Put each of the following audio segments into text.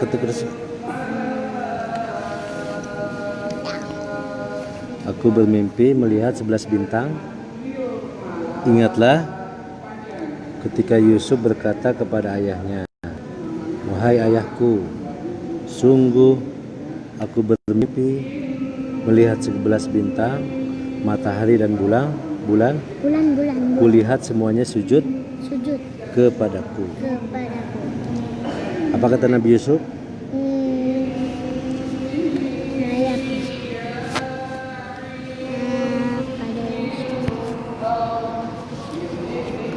Terus. Aku bermimpi melihat 11 bintang. Ingatlah ketika Yusuf berkata kepada ayahnya, "Wahai ayahku, sungguh aku bermimpi melihat 11 bintang, matahari dan bulan. Kulihat semuanya sujud kepadaku." Apa kata Nabi Yusuf?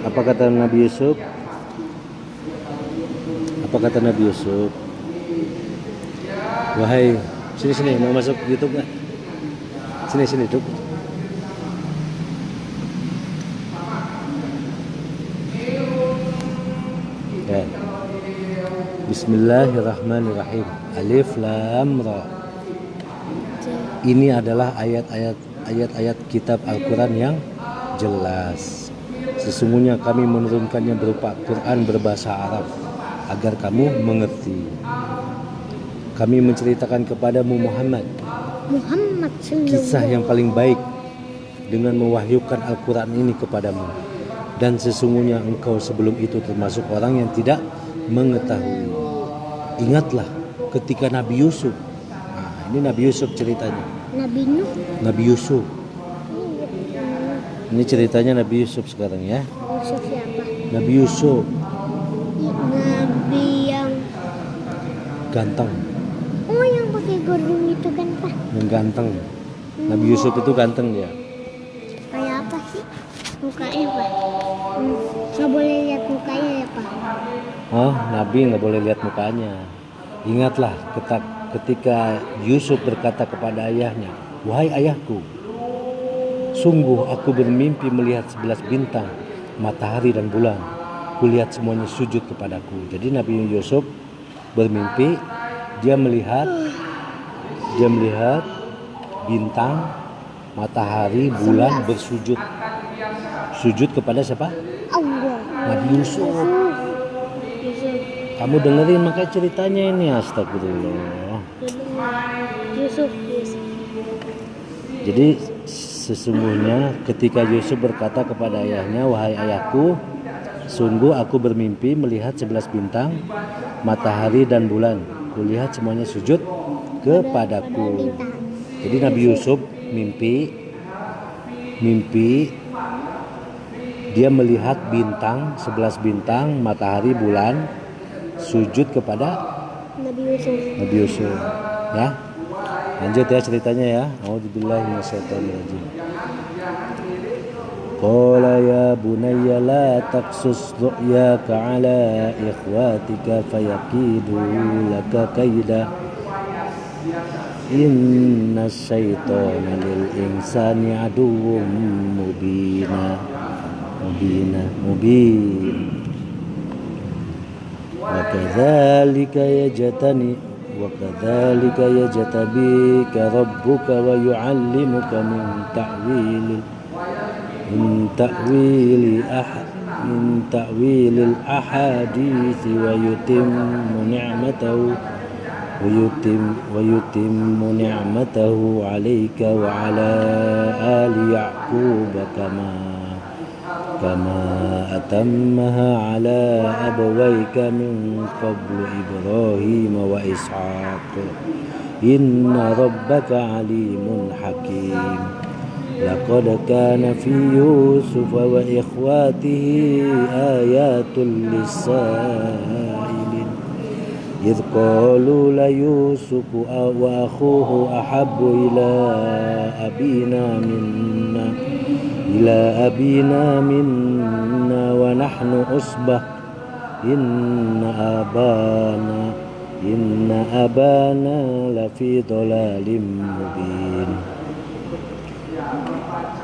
Apa kata Nabi Yusuf? Wahai, sini mau masuk YouTube nggak? Sini duduk. Ya. Bismillahirrahmanirrahim. Alif Lam Ra. Ini adalah ayat-ayat kitab Al-Quran yang jelas. Sesungguhnya kami menurunkannya berupa Quran berbahasa Arab agar kamu mengerti. Kami menceritakan kepadamu Muhammad kisah yang paling baik dengan mewahyukan Al-Quran ini kepadamu. Dan sesungguhnya engkau sebelum itu termasuk orang yang tidak mengetahui. Ingatlah ketika Nabi Yusuf. Nah, ini Nabi Yusuf ceritanya. Nabi Yusuf. Ini ceritanya Nabi Yusuf sekarang ya. Yusuf siapa? Nabi Yusuf. Nabi yang ganteng. Oh, yang pakai kerudung itu kan, Pak? Yang ganteng. Nabi Yusuf itu ganteng dia. Kayak apa sih mukanya, Pak? Nggak boleh lihat mukanya ya, Pak? Oh, Nabi nggak boleh lihat mukanya. Ingatlah ketika Yusuf berkata kepada ayahnya, "Wahai ayahku, sungguh aku bermimpi melihat 11 bintang, matahari dan bulan. Kulihat semuanya sujud kepadaku." Jadi Nabi Yusuf bermimpi, dia melihat bintang, matahari, bulan bersujud. Sujud kepada siapa? Allah. Nabi Yusuf. Kamu dengerin makanya ceritanya ini, astagfirullah. Yusuf. Jadi sesungguhnya ketika Yusuf berkata kepada ayahnya, "Wahai ayahku, sungguh aku bermimpi melihat 11 bintang, matahari dan bulan. Kulihat semuanya sujud kepadaku." Jadi Nabi Yusuf mimpi dia melihat bintang, 11 bintang, matahari, bulan sujud kepada Nabi Yusuf. Ya. Lanjut ya ceritanya ya. A'udzubillahi minasyaitonirrajim. Qala ya bunayya la taqsus ru'yaka 'ala ikhwatika fayakidu laka kaida. Inna syaitana lil insani aduwwum mubin. Wa kadzalika yajtabika rabbuka wa yu'allimuka min ta'wilil ahadits wa yutimmu ni'matahu 'alaika wa 'ala ali ya'qub kama atammaha 'ala abawayka min qablu Ibrahim wa Ishaq. Inna rabbaka 'alimun hakim. Laqad kana fi Yusuf wa ikhwatihi ayatul lis-sa'ilin idh qalu la Yusuf wa akhuhu ahabbu ila abina minna wa nahnu usbah inna abana lafi dhalalin mubin.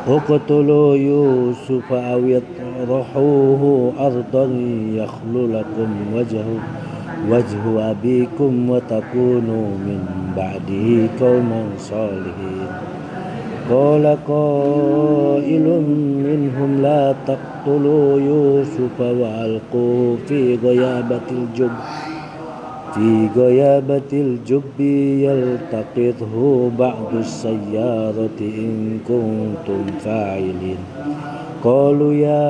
Uqtulu Yusuf aw yatrahuhu ardan yakhlu lakum wajhu abikum wa takunu min ba'dihi qauman salihin. Qala qailun minhum la taqtulu Yusuf wa alquhu fi ghayabatil jubb في غيابة الجب يلتقطه بعض السيارة إن كنتم فاعلين قالوا يا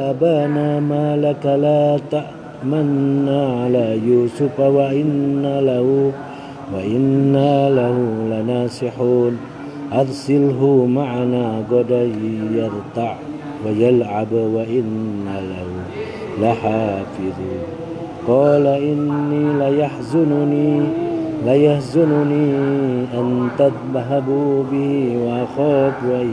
أبانا ما لك لا تأمنا على يوسف وإنا له لناصحون أرسله معنا غدا يرتع ويلعب وإنا له لحافظون قال إني ليحزنني أن تذهبوا به وأخاف أن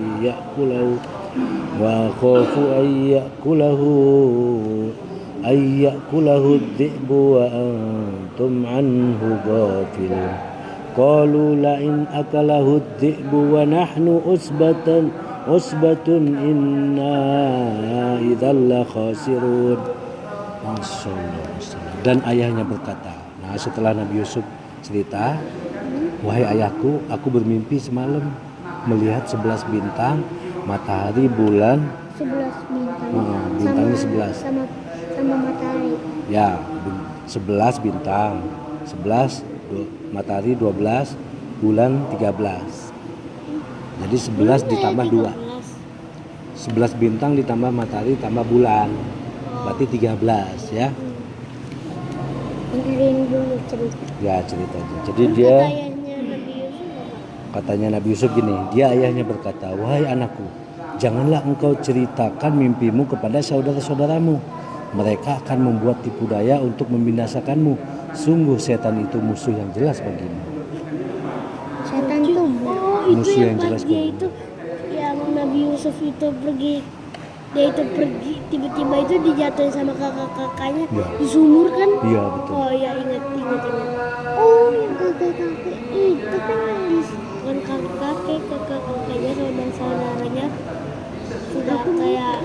يأكله الذئب وأنتم عنه غافلون قالوا لئن أكله الذئب ونحن عصبة إنا إذا لخاسرون. Dan ayahnya berkata, nah setelah Nabi Yusuf cerita, wahai ayahku, aku bermimpi semalam melihat 11 bintang, matahari, bulan, 11 bintang. Bintangnya 11. Sama matahari. Ya, 11 bintang, 11 matahari 12, bulan 13. Jadi 11 ditambah 2. 11 bintang ditambah matahari tambah bulan. Berarti 13 ya. Dengerin dulu cerita. Ya, cerita aja. Jadi dia katanya Nabi Yusuf gini, dia ayahnya berkata, wahai anakku, janganlah engkau ceritakan mimpimu kepada saudara-saudaramu. Mereka akan membuat tipu daya untuk membinasakanmu. Sungguh setan itu musuh yang jelas bagimu. Setan itu musuh yang jelas dia itu yang Nabi Yusuf itu pergi. Dia itu pergi tiba-tiba itu dijatuhin sama kakak-kakaknya ya. Di sumur kan? Iya betul. Oh ya ingat. Oh yang kakak-kakak itu kan bukan kakak-kakaknya saudara-saudaranya sudah kayak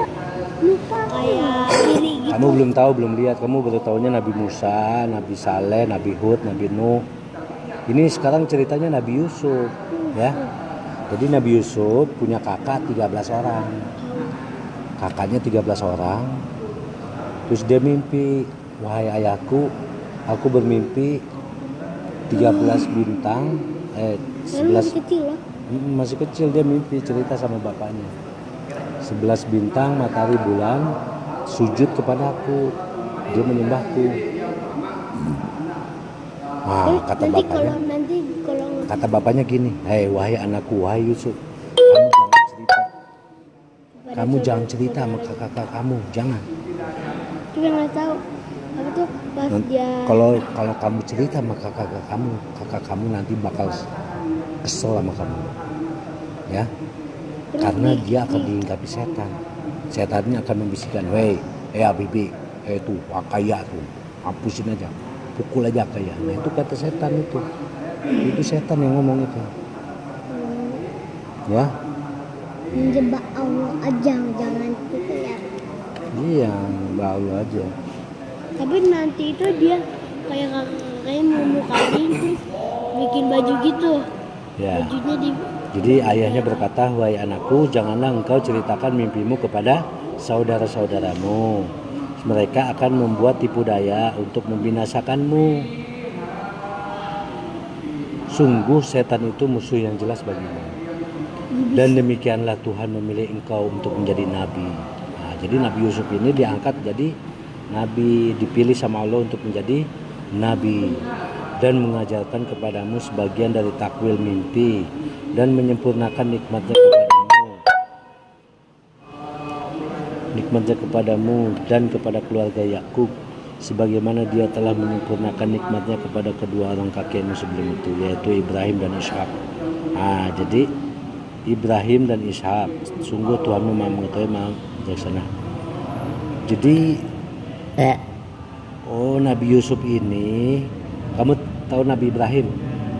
iri gitu. Kamu belum tahu, belum lihat. Kamu baru tahunya Nabi Musa, Nabi Saleh, Nabi Hud, Nabi Nuh. Ini sekarang ceritanya Nabi Yusuf, ya. Jadi Nabi Yusuf punya kakak 13 orang. Kakaknya 13 orang. Terus dia mimpi, wahai ayahku, aku bermimpi 13 bintang, 11 masih kecil lah. Masih kecil dia mimpi, cerita sama bapaknya. 11 bintang, matahari, bulan sujud kepadaku, dia menyembahku. Nah, kata bapaknya gini, hei wahai anakku, wahai Yusuf, kamu jangan cerita sama kakak kamu, jangan. Tapi nggak tahu apa tuh pas dia. Kalau kamu cerita sama kakak kamu nanti bakal kesel sama kamu, ya. Karena dia akan diingkapi setan. Setannya akan membisikkan, hei Habibi, tuh Akaya tuh, hapusin aja, pukul aja Akaya. Nah itu kata setan itu setan yang ngomong itu, ya. Menjebak Allah aja, jangan pukul ya. Iya, mbak Allah aja. Tapi nanti itu dia kayak mau kain terus bikin baju gitu. Ya. Bajunya Jadi ayahnya berkata, wahai anakku, janganlah engkau ceritakan mimpimu kepada saudara-saudaramu. Mereka akan membuat tipu daya untuk membinasakanmu. Sungguh setan itu musuh yang jelas bagimu. Dan demikianlah Tuhan memilih engkau untuk menjadi nabi. Nah, jadi Nabi Yusuf ini diangkat jadi nabi, dipilih sama Allah untuk menjadi nabi dan mengajarkan kepadamu sebagian dari takwil mimpi dan menyempurnakan nikmatnya kepadamu dan kepada keluarga Yakub sebagaimana dia telah menyempurnakan nikmatnya kepada kedua orang kakekmu sebelum itu, yaitu Ibrahim dan Ishak. Nah, jadi Ibrahim dan Ishak, sungguh Tuhanmu Maha Mengetahui, Maha Bijaksana. Jadi Nabi Yusuf ini, kamu tahu Nabi Ibrahim?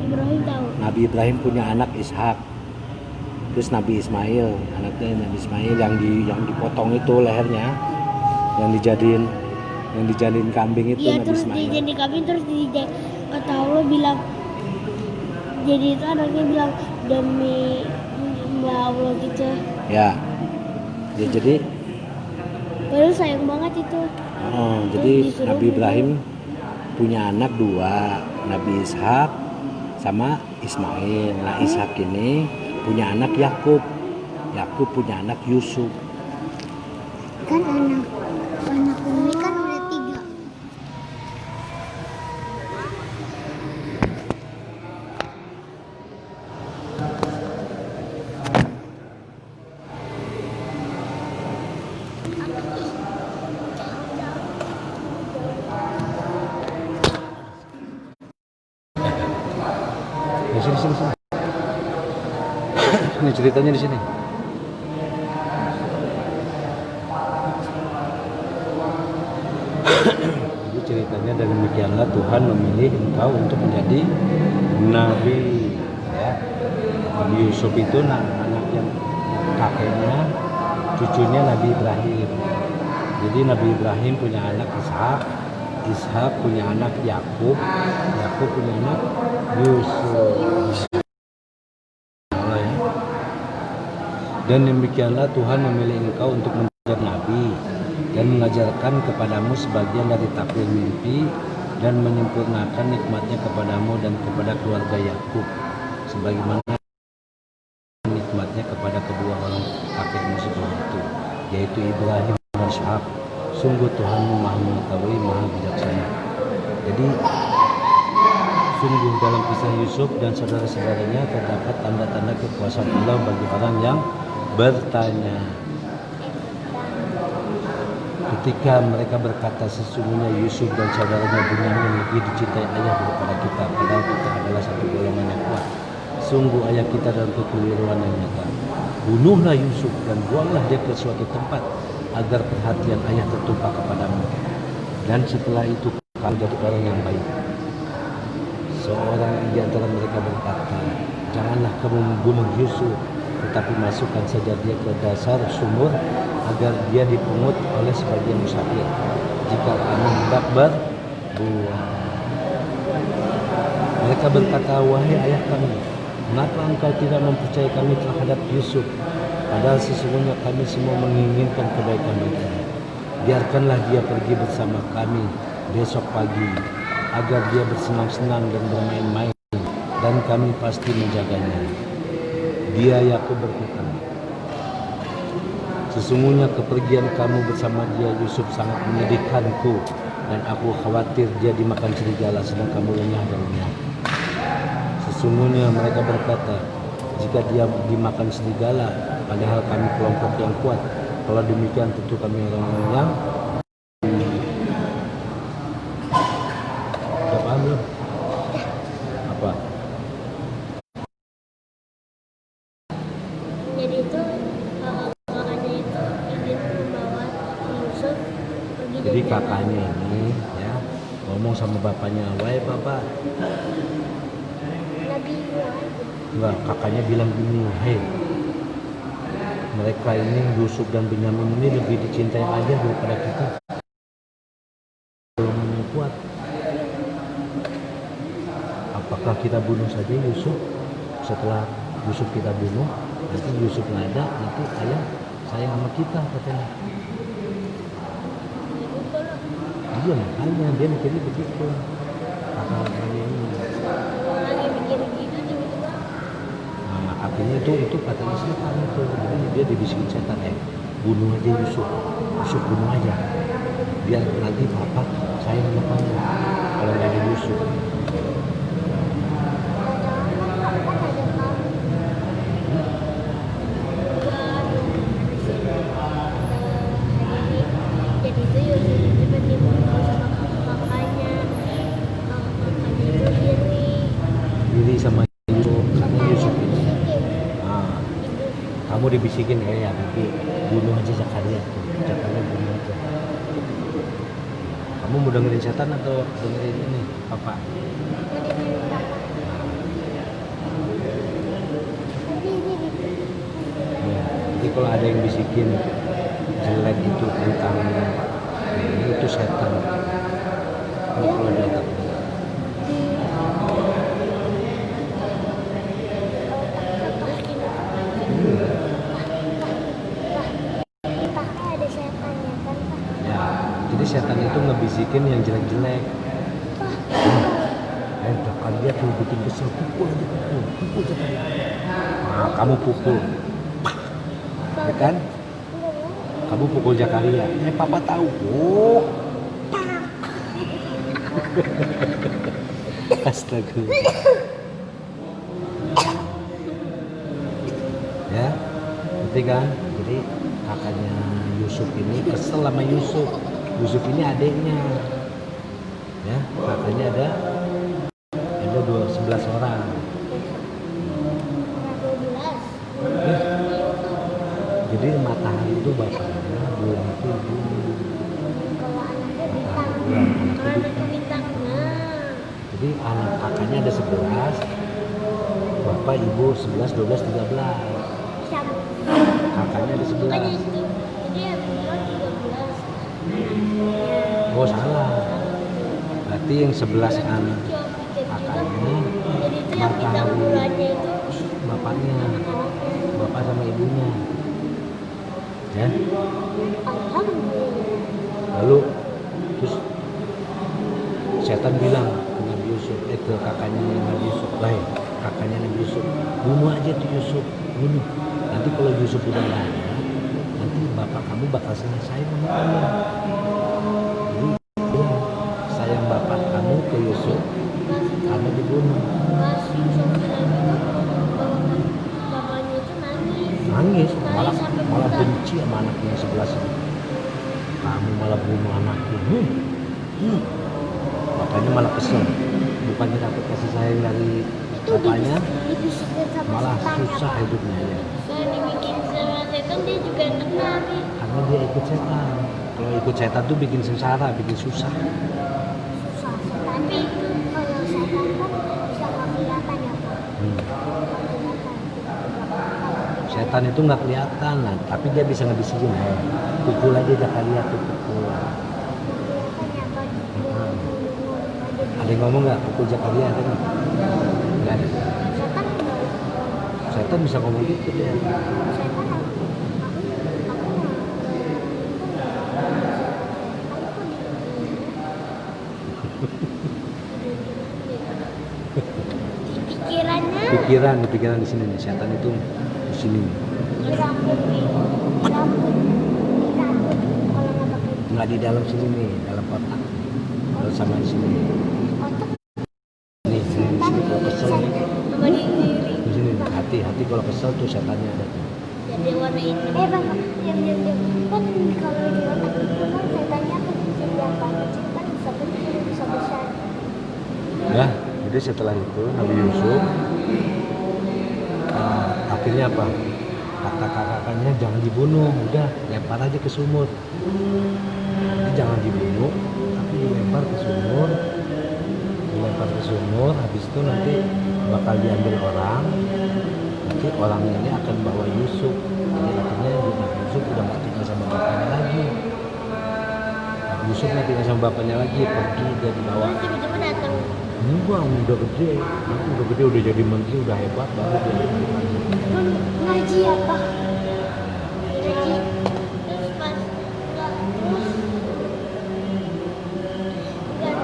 Ibrahim tahu. Nabi Ibrahim punya anak Ishak. Terus Nabi Ismail, anaknya Nabi Ismail yang dipotong itu lehernya, yang dijadiin kambing itu. Iya, Nabi terus Ismail. dijadiin kambing terus kata Allah bilang, jadi itu anaknya bilang demi Allah gitu. Ya jadi. Baru sayang banget itu. Jadi Nabi Ibrahim punya anak dua, Nabi Ishak sama Ismail. Nah Ishak ini punya anak Yakub, Yakub punya anak Yusuf. Kan anak Umi kan udah 3. Di sini, sini, sini. Ini ceritanya di sini. Jadi ceritanya dan demikianlah Tuhan memilih engkau untuk menjadi nabi, ya. Nabi Yusuf itu anak yang kakeknya, cucunya Nabi Ibrahim. Jadi Nabi Ibrahim punya anak Ishak, Ishak punya anak Yakub, Yakub punya anak Yusuf. Dan demikianlah Tuhan memilih engkau untuk menjadi nabi dan mengajarkan kepadamu sebagian dari takwil mimpi dan menyempurnakan nikmatnya kepadamu dan kepada keluarga Yakub sebagaimana nikmatnya kepada kedua orang kakekmu sebelum itu, yaitu Ibrahim dan Ishak. Sungguh Tuhanmu maha mengetahui, maha bijaksana. Jadi sungguh dalam kisah Yusuf dan saudara-saudaranya terdapat tanda-tanda kekuasaan Allah bagi orang yang bertanya. Ketika mereka berkata sesungguhnya Yusuf dan saudaranya Bunyamin lebih dicintai ayah daripada kita, padahal kita adalah satu golongan yang kuat. Sungguh ayah kita dalam kekeliruan yang nyata. Bunuhlah Yusuf dan buanglah dia ke suatu tempat agar perhatian ayah tertumpah kepadamu. Dan setelah itu kamu jadi orang yang baik. Seorang di antara mereka berkata, janganlah kamu membunuh Yusuf, tetapi masukkan saja dia ke dasar sumur agar dia dipungut oleh sebagian musafir jika kamu hendak berbuang. Mereka berkata, wahai ayah kami, mengapa engkau tidak mempercayai kami terhadap Yusuf? Padahal sesungguhnya kami semua menginginkan kebaikan baginya. Biarkanlah dia pergi bersama kami besok pagi agar dia bersenang-senang dan bermain-main, dan kami pasti menjaganya. Dia Yakub berkata, sesungguhnya kepergian kamu bersama dia Yusuf sangat menyedihkanku, dan aku khawatir dia dimakan serigala sedang kamu lenyah darinya. Sesungguhnya mereka berkata, jika dia dimakan serigala, padahal kami kelompok yang kuat, kalau demikian tentu kami orang-orang yang udah paham belum? Apa? Jadi itu kakaknya itu ingin membawa Yusuf pergi. Jadi kakaknya ini ya ngomong sama bapaknya, wahai bapak. Nabi Enggak, kakaknya bilang gini, hei, mereka ini Yusuf dan Benyamin ini lebih dicintai ayah daripada kita. Golongan yang kuat. Apakah kita bunuh saja Yusuf? Setelah Yusuf kita bunuh, nanti Yusuf nggak ada, nanti ayah sayang sama kita katanya. Iya makanya dia mikirnya begitu. Kakaknya ini. lagi mikir gitu tiba-tiba. Nah, akhirnya itu katanya setan itu. Jadi dia dibisikin setan, bunuh aja Yusuf, Yusuf bunuh aja. Biar nanti papa sayang sama kamu. Kalau nggak ada Yusuf. Jadi itu Yusuf itu bertemu sama kakaknya. Kakaknya itu Diri sama Yusuf, karena Yusuf ini. Nah, kamu dibisikin ya, tapi bunuh aja Zakaria. Zakaria bunuh aja. Kamu mau dengerin setan atau dengerin ini, papa? Ya, jadi kalau ada yang bisikin jelek itu tentang ini itu setan. Kamu kalau ada otak. Ada setannya kan Pak? Ya, jadi setan itu ngebisikin yang jelek-jelek. Pak, Zakaria tuh bikin kesel, pukul Zakaria. Nah, kamu pukul, ya kan? Kamu pukul Zakaria. Papa tahu. Oh, astaga. Ya, ngerti kan? Jadi kakaknya Yusuf ini kesel sama Yusuf. Yusuf ini adiknya. Ya, kakaknya ada 11 orang. Ya. Jadi matahari itu bapaknya, bulan itu ibunya. Matahari bulan, anaknya bintangnya. Jadi anak kakaknya ada 11, bapak ibu 11, 12, 13. Kakaknya ada 11. Oh salah. Berarti yang 11 anak kakaknya matahari bapaknya, bapak sama ibunya. Ya. Lalu terus setan bilang ke Nabi Yusuf, ke kakaknya Nabi Yusuf, baik kakaknya Nabi Yusuf, bunuh aja tuh Yusuf, bunuh. Nanti kalau Yusuf udah nggak ada, nanti bapak kamu bakal selesai sama kamu. Jadi sayang bapak kamu ke Yusuf karena dibunuh. Bapaknya itu Nangis, malah benci sama anaknya yang 11 ini. Kamu malah bunuh anaknya. Bapaknya malah kesel. Bukannya dapat kasih sayang dari bapaknya, malah susah hidupnya ya. Kalau dibikin sama setan dia juga enak. Karena dia ikut setan. Kalau ikut setan tuh bikin sengsara, bikin susah. Susah. Tapi kalau setan kan bisa nggak kelihatan ya Pak. Setan itu nggak kelihatan lah, tapi dia bisa ngebisikin. Pukul aja Zakaria tuh pukul. Ada yang ngomong nggak pukul Zakaria ada nggak? Nggak ada. Setan bisa ngomong gitu ya. Pikiran di sini nih. Setan itu di sini. Nggak di dalam sini nih, dalam kotak. Lalu sama di sini. Nih, di sini kalau kesel nih. Di sini hati kalau kesel tuh setannya ada tuh. Jadi warna ini. Bang, diam. Kan kalau di otak itu kan setannya kan bisa diapain? Kan bisa kecil, bisa besar. Ya, jadi setelah itu Nabi Yusuf akhirnya apa? Kata kakaknya jangan dibunuh, udah lempar aja ke sumur. Jadi jangan dibunuh, tapi dilempar ke sumur. Habis itu nanti bakal diambil orang. Nanti orang ini akan bawa Yusuf. Jadi akhirnya Nabi Yusuf udah nggak tinggal sama bapaknya lagi. Nabi Yusuf nggak tinggal sama bapaknya lagi, pergi dia dibawa. Tiba-tiba datang. Enggak, udah gede, udah jadi menteri, udah hebat banget dia. Ngaji apa? Ngaji. Terus pas yang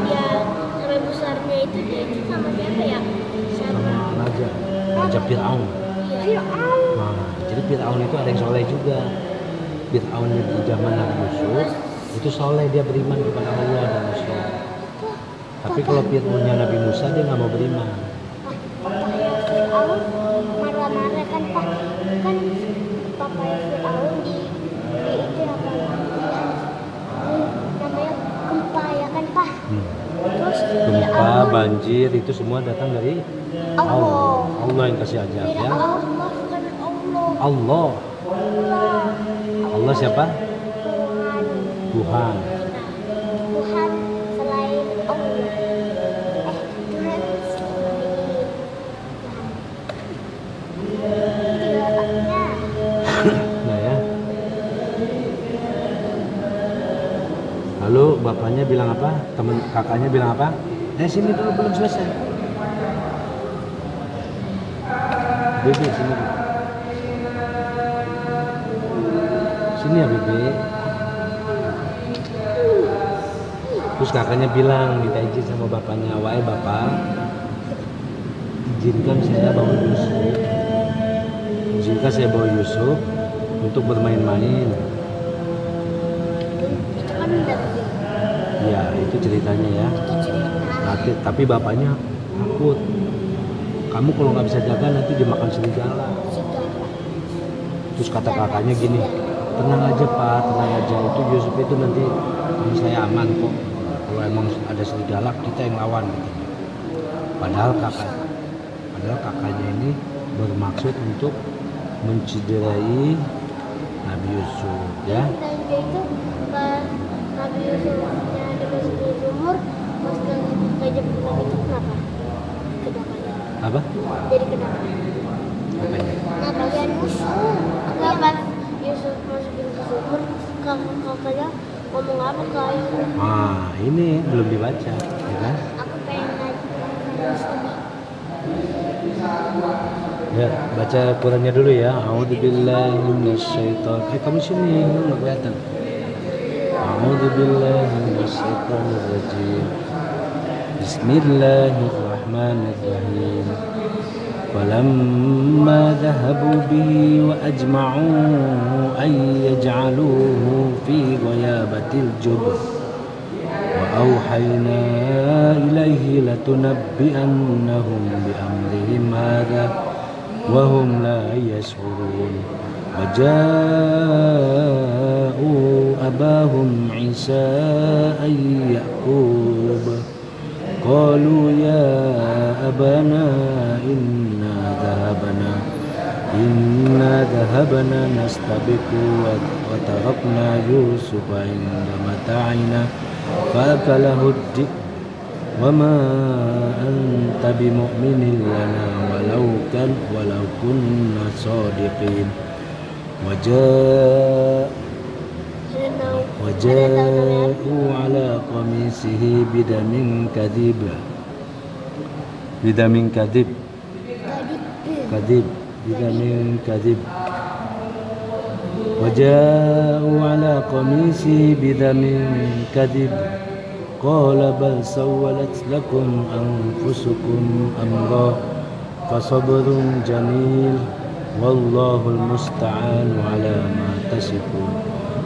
dia sampai besarnya itu dia itu sama siapa ya? Sama Raja Fir'aun. Nah, jadi Fir'aun itu ada yang soleh juga. Fir'aun di zaman Nabi Yusuf itu soleh, dia beriman kepada Allah dan Rasul. Tapi kalau Fir'aunnya Nabi Musa dia nggak mau beriman. Papanya Fir'aun marah-marah kan Pak? Kan papanya Fir'aun di itu apa namanya gempa ya kan Pak? Terus Gempa, banjir itu semua datang dari Allah. Allah yang kasih ajar ya. Allah bukan Allah. Allah. Allah siapa? Tuhan. Tuhan selain Allah. Tuhan di otaknya. Nah ya. Lalu bapaknya bilang apa? Temen kakaknya bilang apa? Sini dulu belum selesai. Bebe sini. Sini ya Bebe. Terus kakaknya bilang, minta izin sama bapaknya, wahai bapak, izinkan saya bawa Yusuf untuk bermain-main. Itu kan udah Ya itu ceritanya ya. itu cerita. Tapi bapaknya takut, kamu kalau nggak bisa jaga nanti dimakan serigala. Terus kata kakaknya gini, tenang aja pak, tenang aja, itu Yusuf itu nanti kalau saya aman kok, kalau emang ada serigala kita yang lawan gitu. Padahal kakaknya ini bermaksud untuk menciderai Nabi Yusuf ya. Dan dia itu pas Nabi Yusufnya dikasih di sumur, pas gajah bilang itu kenapa? Apa? Jadi kenapa? Apanya? Nah bagian musuh. Enggak pas Yusuf masukin ke sumur, kakaknya ngomong apa ke ayahnya? Ini belum dibaca, ya kan? Aku pengen nanya. Ya, baca Qurannya dulu ya. A'udzubillahi minasyaitonir. Kamu sini, enggak kelihatan. A'udzubillahi minasyaitonir rajim. Bismillahirrahmanirrahim. Falamma dhahabu bihi wa ajma'u an yaj'aluhu fi ghayabatil jubb. وأوحينا إليه لتنبئنهم بأمرهم هذا وهم لا يشعرون وجاءوا أباهم عشاء يأكل قالوا يا أبانا إنا ذهبنا نستبق وتركنا يوسف عند متاعنا فأكله الذئب وما أنت بمؤمن لنا ولو كنا صادقين وجاءوا على قميصه بدم كذب وجاءوا على قميصه بدم كذب قال بل سولت لكم أنفسكم أمرا فصبر جميل والله المستعان على ما تصفون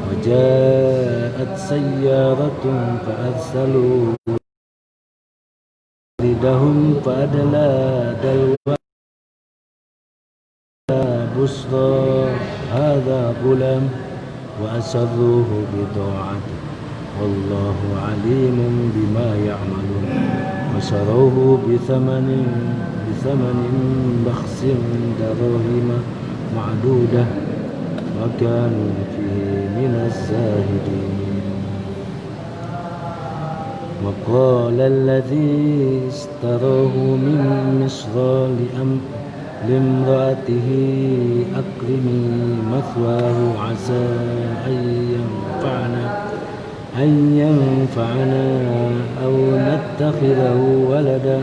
وجاءت سيارة فأرسلوا واردهم فأدلى دلوى بشرى هذا غلام وأسروه بضاعة والله عليم بما يعملون وشروه بثمن بخس دراهم معدودة وكانوا فيه من الزاهدين وقال الذي اشتراه من مصر لامرأته أكرمي مثواه عسى أن ينفعنا أو نتخذه ولدا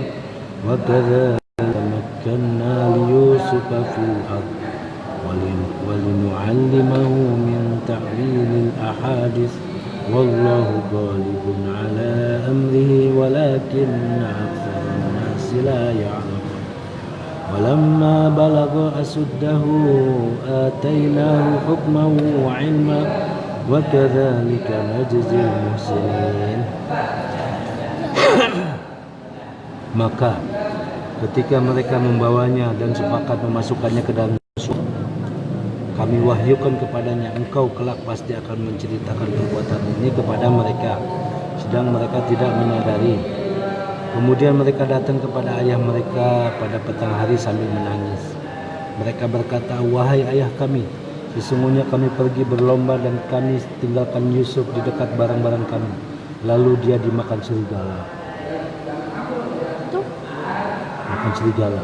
وكذلك مكنا ليوسف في الأرض ولنعلمه من تأويل الأحاديث والله غالب على أمره ولكن أكثر الناس لا يعلمون ولما بلغ أشده آتيناه حكما وعلما وكذلك نجزي المحسنين. Maka ketika mereka membawanya dan sepakat memasukkannya ke dalam surga, kami wahyukan kepadanya, engkau kelak pasti akan menceritakan perbuatan ini kepada mereka, sedang mereka tidak menyadari. Kemudian mereka datang kepada ayah mereka pada petang hari sambil menangis. Mereka berkata, wahai ayah kami, sesungguhnya kami pergi berlomba dan kami tinggalkan Yusuf di dekat barang-barang kami. Lalu dia dimakan serigala. Makan serigala.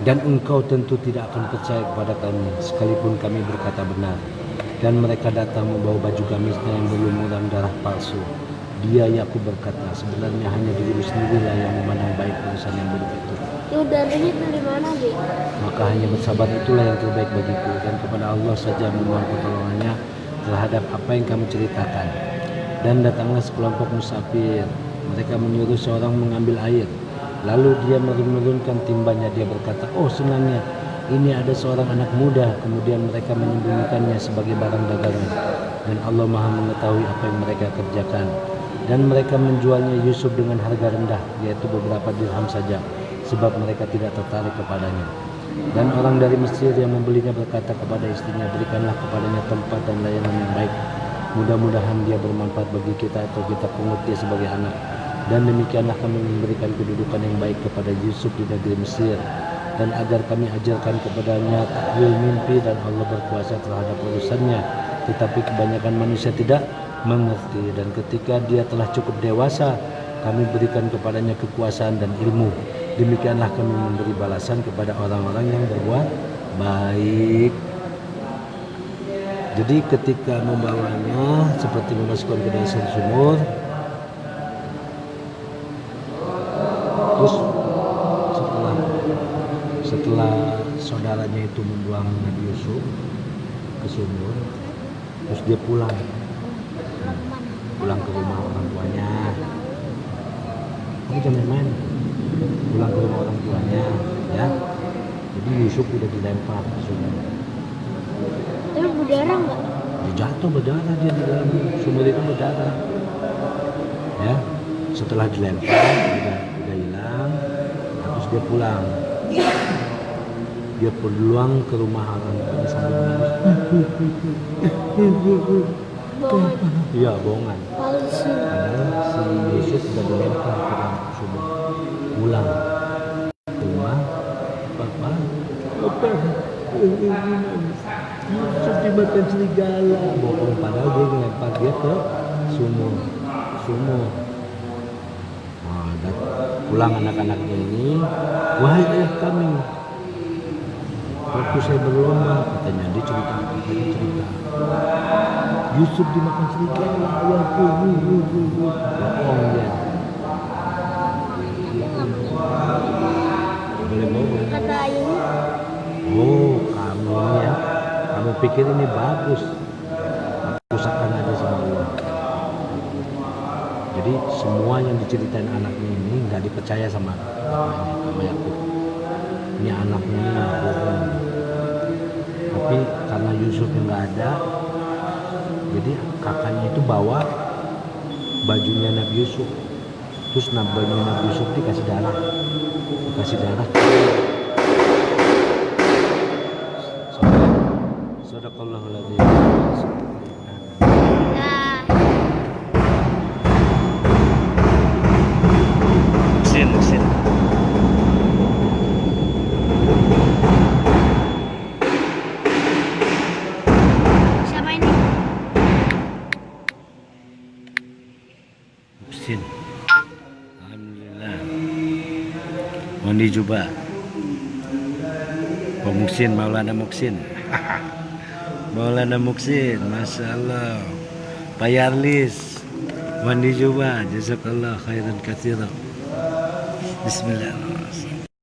Dan engkau tentu tidak akan percaya kepada kami, sekalipun kami berkata benar. Dan mereka datang membawa baju gamisnya yang berlumuran darah palsu. Dia Yakub berkata, sebenarnya hanya dirimu sendirilah yang memandang baik urusan yang buruk itu. Itu darahnya dari mana, Bi? Maka hanya bersabar itulah yang terbaik bagiku, dan kepada Allah saja memohon pertolongannya terhadap apa yang kamu ceritakan. Dan datanglah sekelompok musafir. Mereka menyuruh seorang mengambil air. Lalu dia menurunkan timbanya. Dia berkata, oh senangnya, ini ada seorang anak muda. Kemudian mereka menyembunyikannya sebagai barang dagangan. Dan Allah Maha mengetahui apa yang mereka kerjakan. Dan mereka menjualnya Yusuf dengan harga rendah, yaitu beberapa dirham saja, sebab mereka tidak tertarik kepadanya. Dan orang dari Mesir yang membelinya berkata kepada istrinya, berikanlah kepadanya tempat dan layanan yang baik. Mudah-mudahan dia bermanfaat bagi kita atau kita pungut dia sebagai anak. Dan demikianlah kami memberikan kedudukan yang baik kepada Yusuf di negeri Mesir. Dan agar kami ajarkan kepadanya takwil mimpi, dan Allah berkuasa terhadap urusannya. Tetapi kebanyakan manusia tidak mengerti. Dan ketika dia telah cukup dewasa, kami berikan kepadanya kekuasaan dan ilmu. Demikianlah kami memberi balasan kepada orang-orang yang berbuat baik. Jadi ketika membawanya seperti memasukkan ke dalam sumur, terus setelah saudaranya itu membuang Nabi Yusuf ke sumur, terus dia pulang ke rumah orang tuanya. Kamu jangan main, pulang ke rumah orang tuanya, ya. Jadi Yusuf udah dilempar ke sumur. Tapi berdarah nggak? Dia jatuh berdarah, dia di dalam sumur itu berdarah. Ya, setelah dilempar udah hilang, terus dia pulang. Dia pulang ke rumah orang tuanya sambil menangis. Bohongan. Iya, bohongan. Palsu. Padahal si Yusuf sudah dilempar ke dalam sumur. Pulang ke rumah, papa, Yusuf dimakan serigala. Bohong, padahal dia dilempar dia ke sumur. Nah, dan pulang anak-anaknya ini, wahai ayah kami, waktu saya berlomba, katanya, dia cerita. Yusuf dimakan serigala, ayahku. Bohong dia. Boleh bohong. Kata ayahnya, Oh, kamu ini ya, kamu pikir ini bagus, usahakan aja sama Allah. Jadi semua yang diceritain anaknya ini nggak dipercaya sama Yakub. Ini anaknya ini bohong. Tapi karena Yusuf yang nggak ada, jadi kakaknya itu bawa bajunya Nabi Yusuf. Terus bajunya Nabi Yusuf dikasih darah. Sadaqallahul adzim. nah, Mesin. siapa ini? Mesin. Alhamdulillah. Mandi juga. Muksin, Maulana Muksin. Maulana Muksin, Masya Allah. Pak Yarlis, mandi juga. Jazakallah khairan katsira. Bismillahirrahmanirrahim.